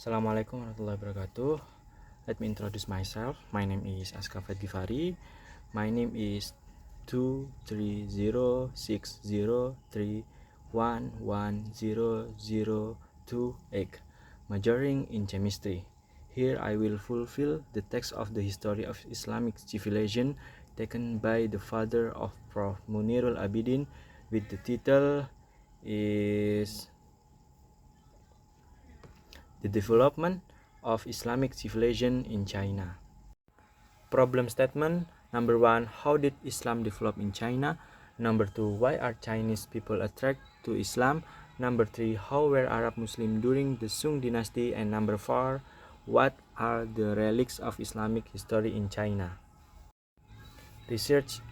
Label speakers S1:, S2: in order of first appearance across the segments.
S1: Assalamualaikum warahmatullahi wabarakatuh. Let me introduce myself. My name is Askafat Givari. My name is 2306033110028, majoring in chemistry. Here I will fulfill the text of the history of Islamic civilization taken by the father of Prof. Munirul Abidin with the title is The Development of Islamic Civilization in China. Problem statement. Number 1. How did Islam develop in China? Number 2. Why are Chinese people attracted to Islam? Number 3. How were Arab Muslims during the Sung dynasty? And number 4. What are the relics of Islamic history in China? Research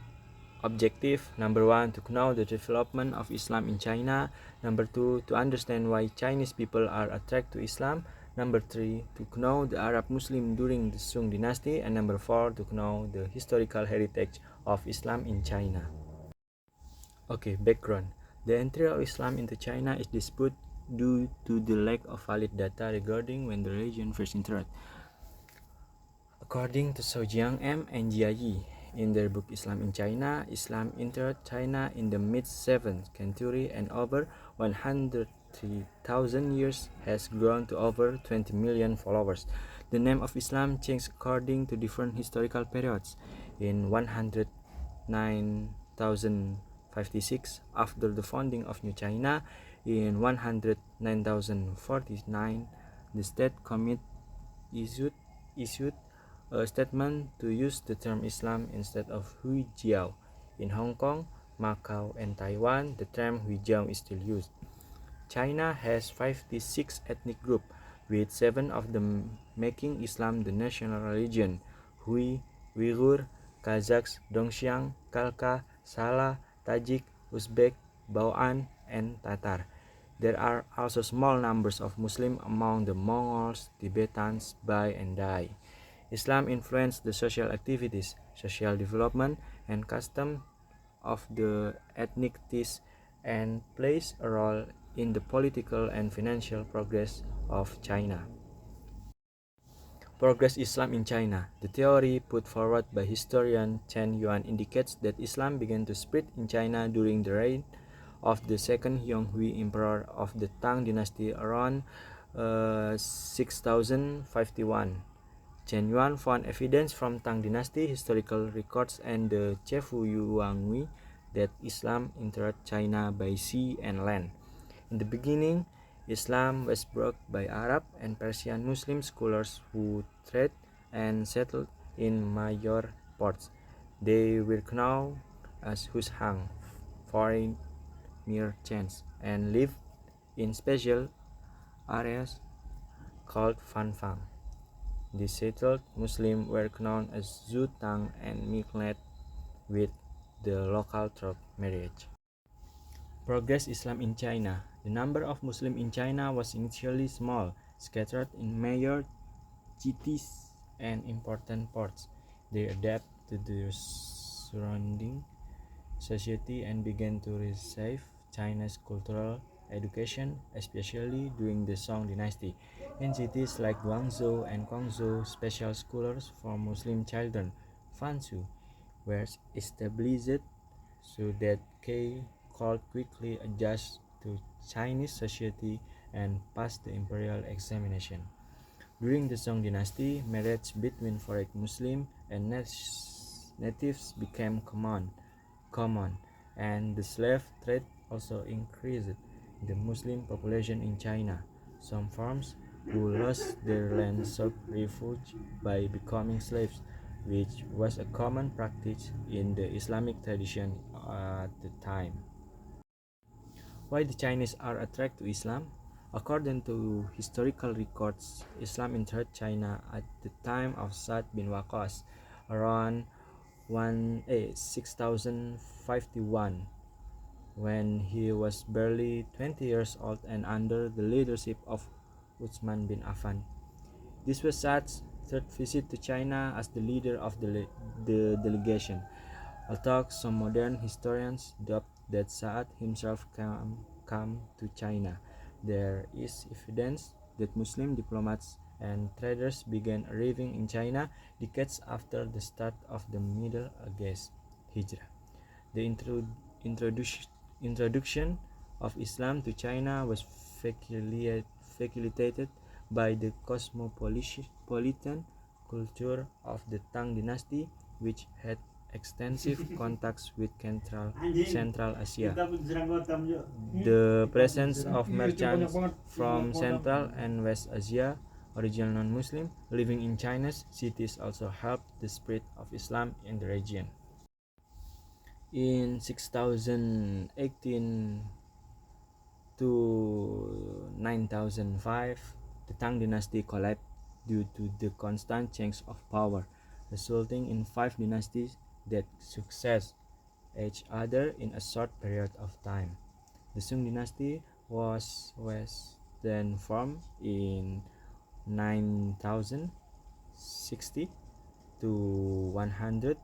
S1: objective. Number 1. To know the development of Islam in China. Number 2. To understand why Chinese people are attracted to Islam. Number 3. To know the Arab Muslim during the Sung dynasty. And number 4. To know the historical heritage of Islam in China. Okay, background. The entry of Islam into China is disputed due to the lack of valid data regarding when the religion first entered. According to Zhou M. and Jia Yi, in their book Islam in China, Islam entered China in the mid-7th century and over 103,000 years has grown to over 20 million followers. The name of Islam changed according to different historical periods. In 109,056 after the founding of New China, in 109,049 the state committee issued a statement to use the term Islam instead of Huijiao. In Hong Kong, Macau, and Taiwan, the term Huijiao is still used. China has 56 ethnic groups, with 7 of them making Islam the national religion: Hui, Uyghur, Kazakhs, Dongxiang, Khalkha, Sala, Tajik, Uzbek, Bao'an, and Tatar. There are also small numbers of Muslims among the Mongols, Tibetans, Bai, and Dai. Islam influenced the social activities, social development, and custom of the ethnicities and plays a role in the political and financial progress of China. Progress Islam in China. The theory put forward by historian Chen Yuan indicates that Islam began to spread in China during the reign of the second Yonghui emperor of the Tang dynasty around 6051. Chen Yuan found evidence from Tang Dynasty historical records and the Chefu Yuanghui that Islam entered China by sea and land. In the beginning, Islam was brought by Arab and Persian Muslim scholars who traded and settled in major ports. They were known as Hushang, foreign merchants, and lived in special areas called Fanfang. The settled Muslims were known as Zhu Tang and mingled with the local through marriage. Progress Islam in China. The number of Muslims in China was initially small, scattered in major cities and important ports. They adapted to the surrounding society and began to reshape China's cultural education, especially during the Song dynasty. In cities like Guangzhou and Guangzhou, special schools for Muslim children, Fanshu, were established so that they could quickly adjust to Chinese society and pass the imperial examination. During the Song dynasty, marriage between foreign Muslim and natives became common, and the slave trade also increased the Muslim population in China. Some farmers who lost their land sought refuge by becoming slaves, which was a common practice in the Islamic tradition at the time. Why the Chinese are attracted to Islam? According to historical records, Islam entered China at the time of Sa'd bin Waqqas around 6051, when he was barely 20 years old and under the leadership of Uthman bin Affan. This was Sa'd's third visit to China as the leader of the delegation, although some modern historians doubt that Sa'd himself come to China. There is evidence that Muslim diplomats and traders began arriving in China decades after the start of the Middle Ages Hijrah. The introduction of Islam to China was facilitated by the cosmopolitan culture of the Tang Dynasty, which had extensive contacts with Central Asia. The presence of merchants from Central and West Asia, original non-Muslim, living in China's cities also helped the spread of Islam in the region. In 6018 to 9005, the Tang Dynasty collapsed due to the constant change of power, resulting in 5 dynasties that succeeded each other in a short period of time. The Sung Dynasty was then formed in 9060 to 100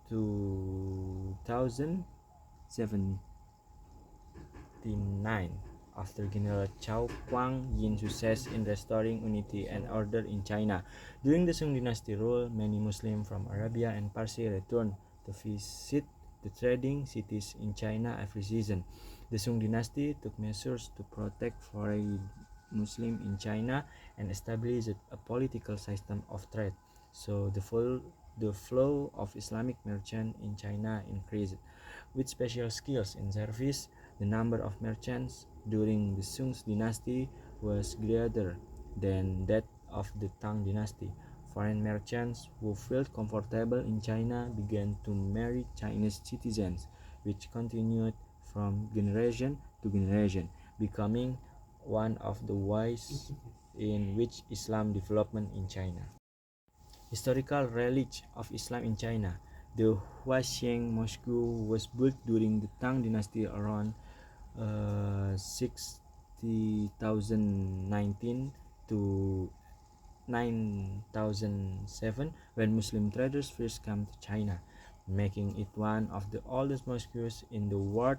S1: 2079 after General Chao Kuang Yin success in restoring unity and order in China. During the Sung Dynasty rule, many Muslims from Arabia and Parsi returned to visit the trading cities in China every season. The Sung Dynasty took measures to protect foreign Muslims in China and established a political system of trade. So the flow of Islamic merchants in China increased. With special skills in service, the number of merchants during the Sung Dynasty was greater than that of the Tang Dynasty. Foreign merchants who felt comfortable in China began to marry Chinese citizens, which continued from generation to generation, becoming one of the ways in which Islam development in China. Historical relics of Islam in China. The Huaxiang Mosque was built during the Tang Dynasty around 6019 to 9007 when Muslim traders first came to China, making it one of the oldest mosques in the world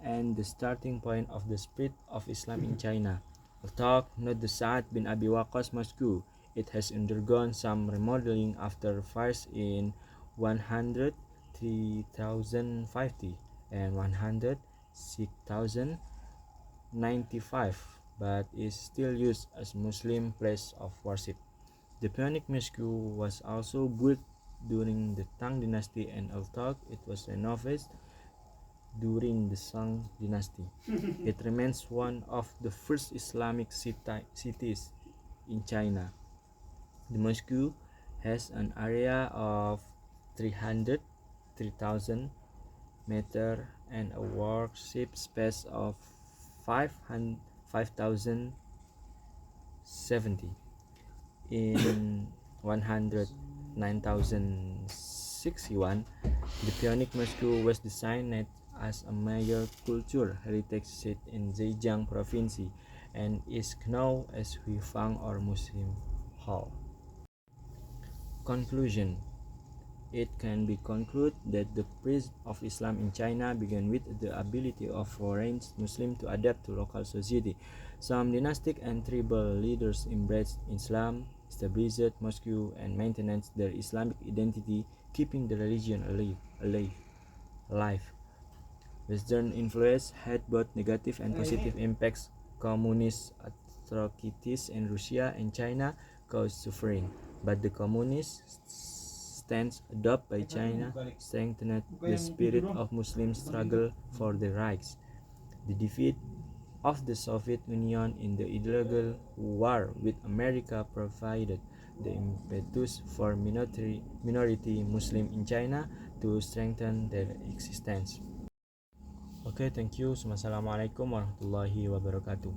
S1: and the starting point of the spread of Islam in China. Although not the Sa'ad bin Abi Waqqas Mosque, it has undergone some remodeling after fires in 103,050 and 106,095, but is still used as Muslim place of worship. The Punic Mosque was also built during the Tang Dynasty, and although it was renovated during the Song Dynasty, it remains one of the first Islamic cities in China. The mosque has an area of 3,000 meters and a worship space of 5,070. In 109,061, the Punic Mosque was designed as a major cultural heritage site in Zhejiang province and is known as Huifang or Muslim Hall. Conclusion. It can be concluded that the spread of Islam in China began with the ability of foreign Muslims to adapt to local society. Some dynastic and tribal leaders embraced Islam, established mosques, and maintained their Islamic identity, keeping the religion alive. Western influence had both negative and positive impacts. Communist atrocities in Russia and China caused suffering, but the communist stance adopted by China strengthened the spirit of Muslim struggle for their rights. The defeat of the Soviet Union in the ideological war with America provided the impetus for minority Muslim in China to strengthen their existence. Okay, thank you. Wassalamualaikum warahmatullahi wabarakatuh.